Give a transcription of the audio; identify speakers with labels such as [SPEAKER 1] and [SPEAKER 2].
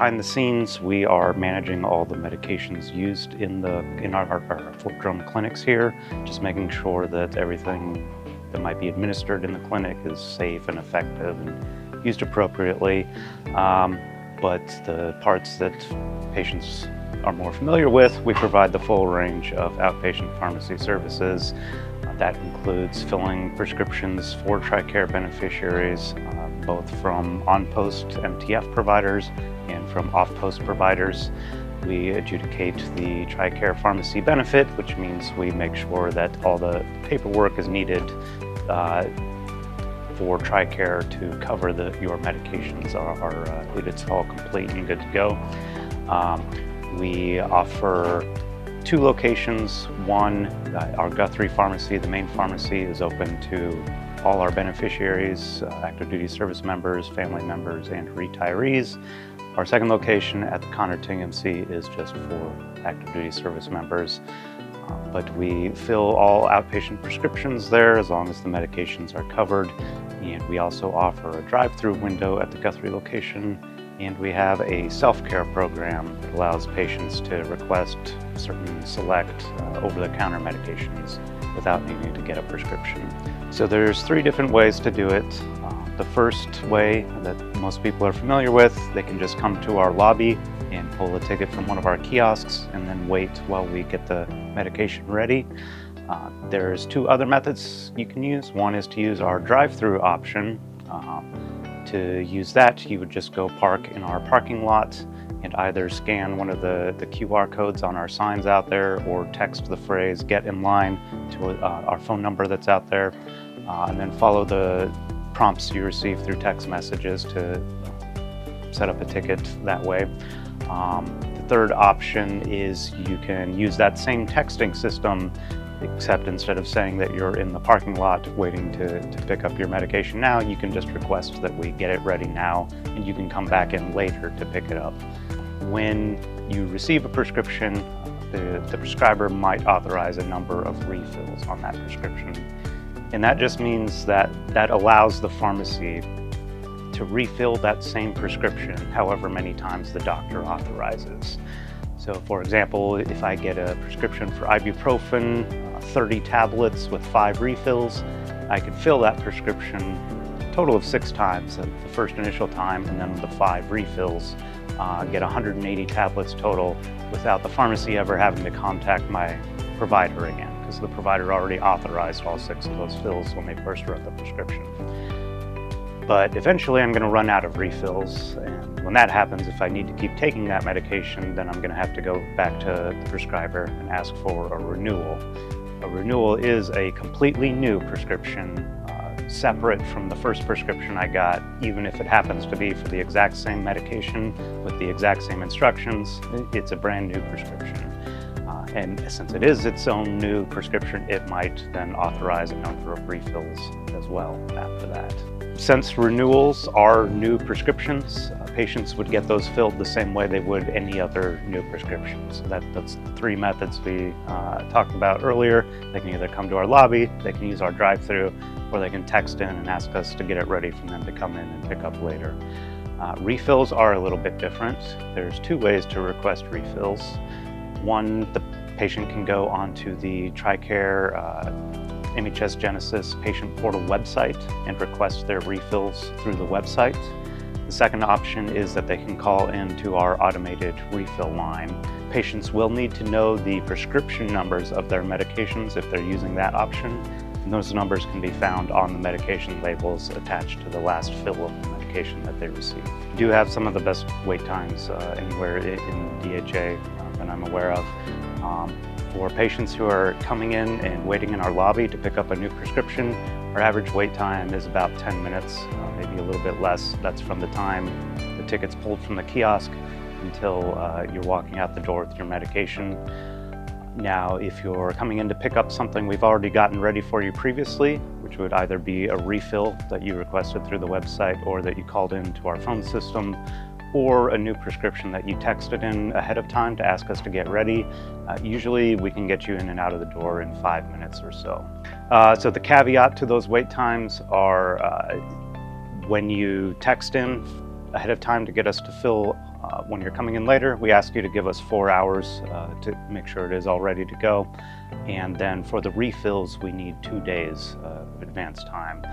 [SPEAKER 1] Behind the scenes, we are managing all the medications used in our Fort Drum clinics here, just making sure that everything that might be administered in the clinic is safe and effective and used appropriately. But the parts that patients are more familiar with, we provide the full range of outpatient pharmacy services. That includes filling prescriptions for TRICARE beneficiaries, both from on-post MTF providers and from off-post providers. We adjudicate the TRICARE pharmacy benefit, which means we make sure that all the paperwork is needed for TRICARE to cover your medications it's all complete and good to go. We offer 2 locations. One, our Guthrie pharmacy, the main pharmacy, is open to all our beneficiaries, active duty service members, family members, and retirees. Our second location at the Conner TMC is just for active duty service members. But we fill all outpatient prescriptions there as long as the medications are covered. And we also offer a drive-through window at the Guthrie location. And we have a self-care program that allows patients to request certain select over-the-counter medications without needing to get a prescription. So there's 3 different ways to do it. The first way that most people are familiar with, they can just come to our lobby and pull a ticket from one of our kiosks and then wait while we get the medication ready. There's 2 other methods you can use. One is to use our drive-through option. To use that, you would just go park in our parking lot and either scan one of the QR codes on our signs out there or text the phrase "get in line" to our phone number that's out there, and then follow the prompts you receive through text messages to set up a ticket that way. The third option is you can use that same texting system, except instead of saying that you're in the parking lot waiting to pick up your medication now, you can just request that we get it ready now and you can come back in later to pick it up. When you receive a prescription, the prescriber might authorize a number of refills on that prescription. And that just means that allows the pharmacy to refill that same prescription however many times the doctor authorizes. So for example, if I get a prescription for ibuprofen, 30 tablets with 5 refills, I could fill that prescription a total of 6 times, the first initial time, and then the 5 refills, get 180 tablets total without the pharmacy ever having to contact my provider again, because the provider already authorized all 6 of those fills when they first wrote the prescription. But eventually I'm going to run out of refills, and when that happens, if I need to keep taking that medication, then I'm going to have to go back to the prescriber and ask for a renewal. A renewal is a completely new prescription, separate from the first prescription I got, even if it happens to be for the exact same medication with the exact same instructions. It's a brand new prescription. And since it is its own new prescription, it might then authorize a number of refills as well after that. Since renewals are new prescriptions, patients would get those filled the same way they would any other new prescription. So that's the 3 methods we talked about earlier. They can either come to our lobby, they can use our drive-through, or they can text in and ask us to get it ready for them to come in and pick up later. Refills are a little bit different. There's 2 ways to request refills. One, the patient can go onto the TRICARE MHS Genesis patient portal website and request their refills through the website. The second option is that they can call into our automated refill line. Patients will need to know the prescription numbers of their medications if they're using that option, and those numbers can be found on the medication labels attached to the last fill of the medication that they receive. We do have some of the best wait times anywhere in DHA that I'm aware of. For patients who are coming in and waiting in our lobby to pick up a new prescription, our average wait time is about 10 minutes, maybe a little bit less. That's from the time the ticket's pulled from the kiosk until you're walking out the door with your medication. Now, if you're coming in to pick up something we've already gotten ready for you previously, which would either be a refill that you requested through the website or that you called into our phone system, or a new prescription that you texted in ahead of time to ask us to get ready, usually we can get you in and out of the door in 5 minutes or so. So the caveat to those wait times are when you text in ahead of time to get us to fill when you're coming in later. We ask you to give us 4 hours to make sure it is all ready to go. And then for the refills, we need 2 days of advance time.